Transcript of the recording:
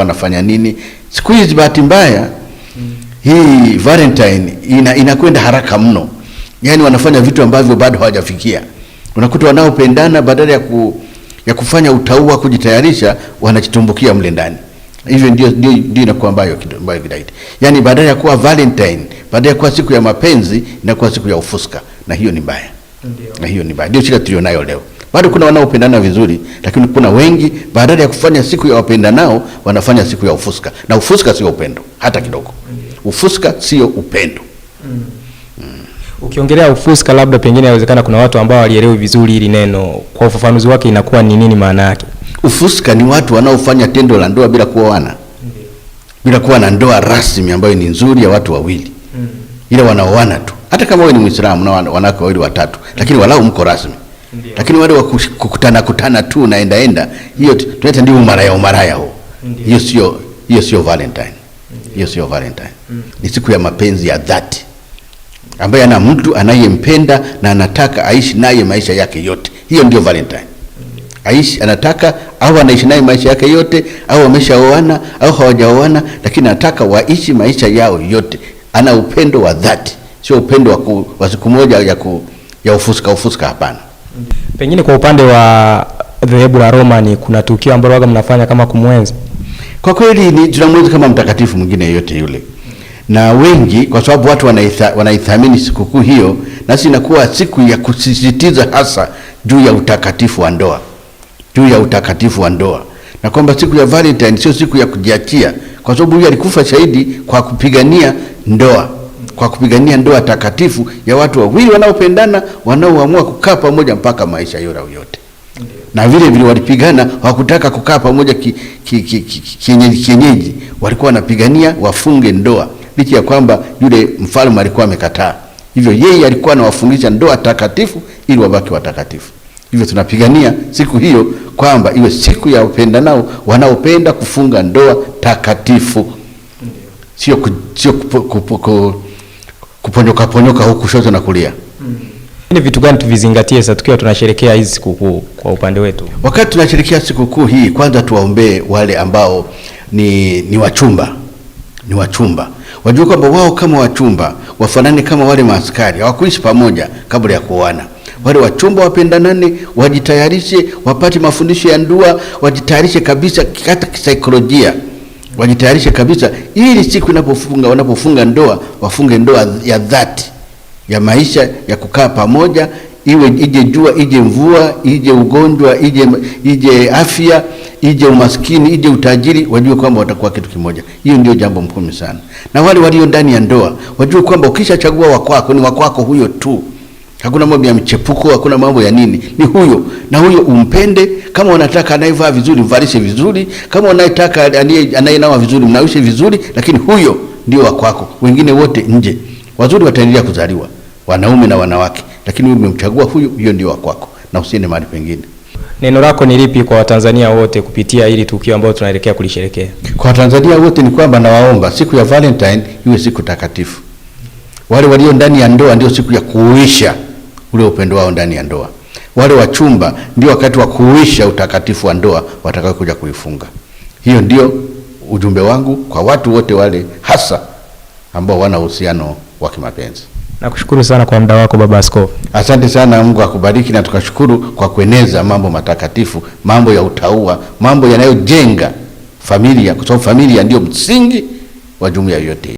wanafanya nini. Siku hizi bahati mbaya hii Valentine inakwenda haraka mno. Yaani wanafanya vitu ambavyo bado hawajafikia. Unakuta wanaopendana badala ya kufanya utaua kujitayarisha wanajitumbukia mle ndani. Hivyo ndio inakuwa ambayo kidaidi. Yaani badala ya kuwa Valentine, badala ya kuwa siku ya mapenzi, inakuwa siku ya ufuska, na hiyo ni mbaya. Na hiyo ni mbaya. Ndio shida tulionayo leo. Bado kuna wanaopendana vizuri, lakini kuna wengi badala ya kufanya siku ya wapendanao wanafanya siku ya ufuska. Na ufuska sio upendo hata kidogo. Ufuska sio upendo. Ukiongelea ufuska, labda pengine inawezekana kuna watu ambao walielewi vizuri hili neno. Kwa ufafanuzi wake inakuwa ni nini maana yake? Ufuska ni watu wanaofanya tendo la ndoa bila kuoana. Bila kuwa na ndoa rasmi ambayo ni nzuri ya watu wawili. Ile wanaoana tu. Hata kama wewe ni Muislamu na wanawake wawili watatu, lakini walau mko rasmi. Lakini wale wa kukutana tu naenda, hiyo tunaita ndio umaraya huo. Hiyo sio Valentine. Hiyo sio Valentine. Ni siku ya mapenzi ya dhati, ambaye ana mtu anayempenda na anataka aishi naye maisha yake yote. Hiyo ndio Valentine. Anataka au anaishi naye maisha yake yote, au wameshaoana au hawajaoana, lakini anataka waishi maisha yao yote. Ana upendo wa dhati, sio upendo wa siku moja ya ufuska hapana. Pengine kwa upande wa dhehebu la Roma kuna tukio ambalo waga mnafanya kama kumwenzi? Kwa kweli tunamwenzi kama mtakatifu mwingine yote yule. Na wengi kwa sababu watu wanaithamini sikukuu hiyo, nasi inakuwa siku ya kusisitiza hasa juu ya utakatifu wa ndoa. Juu ya utakatifu wa ndoa. Na kwamba siku ya Valentine sio siku ya kujiachia, kwa sababu huyu alikufa shahidi kwa kupigania ndoa. Kwa kupigania ndoa takatifu ya watu wawili wanaopendana, wanaoamua kukaa pamoja mpaka maisha yao yote. Na vile walipigana, hawakutaka kukaa pamoja kienyeji. Walikuwa wanapigania wafunge ndoa, licha ya kwamba yule mfalme alikuwa amekataa. Hivyo yeye alikuwa anawafungisha ndoa takatifu ili wabaki watakatifu. Hivyo tunapigania siku hiyo kwamba iwe siku ya wapendanao wanaopenda kufunga ndoa takatifu. Sio kuponyoka huku kushoto na kulia. Ni vitu gani tuvizingatie sasa tukiwa tunasherehekea hizi sikukuu kwa upande wetu? Wakati tunasherehekea sikukuu hii, kwanza tuwaombee wale ambao ni wachumba. Ni wachumba. Wajue kwamba wao kama wachumba wafanane kama wale maaskari, hawakuishi pamoja kabla ya kuoana. Wale wachumba wapendanane, wajitayarishe, wapate mafundisho ya ndoa, wajitayarishe kabisa hata kisaikolojia. Wajitayarishe kabisa ili siku wanapofunga ndoa, wafunge ndoa ya dhati, ya maisha ya kukaa pamoja, ije jua, ije mvua, ije ugonjwa, ije afya, ije umaskini, ije utajiri, wajue kwamba watakuwa kitu kimoja. Hiyo ndio jambo muhimu sana. Na wale walio ndani ya ndoa, wajue kwamba ukishachagua wakwako ni wakwako huyo tu. Hakuna mambo ya mchepuko, hakuna mambo ya nini. Ni huyo, na huyo umpende. Kama unataka anayevaa vizuri, mvalishe vizuri. Kama unataka anayenawa vizuri, mnawishe vizuri, lakini huyo ndio wakwako. Wengine wote nje. Wazuri wataendelea kuzaliwa, wanaume na wanawake, lakini wewe umemchagua huyo ndio wakwako, na usiende mahali pengine. Neno lako ni lipi kwa Watanzania wote kupitia hili tukio ambalo tunaelekea kulisherehekea? Kwa Watanzania wote ni kwamba nawaomba siku ya Valentine iwe siku takatifu. Wale walio ndani ya ndoa ndio siku ya kuuisha ule upendo wao ndani ya ndoa. Wale wachumba ndio wakati wa kuuisha utakatifu wa ndoa watakao kuja kuifunga. Hiyo ndio ujumbe wangu kwa watu wote wale, hasa ambao wana uhusiano wa kimapenzi. Nakushukuru sana kwa muda wako Baba Askofu. Asante sana, Mungu akubariki, na tukashukuru kwa kueneza mambo matakatifu, mambo ya utaua, mambo yanayojenga familia, kwa sababu familia ndio msingi wa jumuiya yote.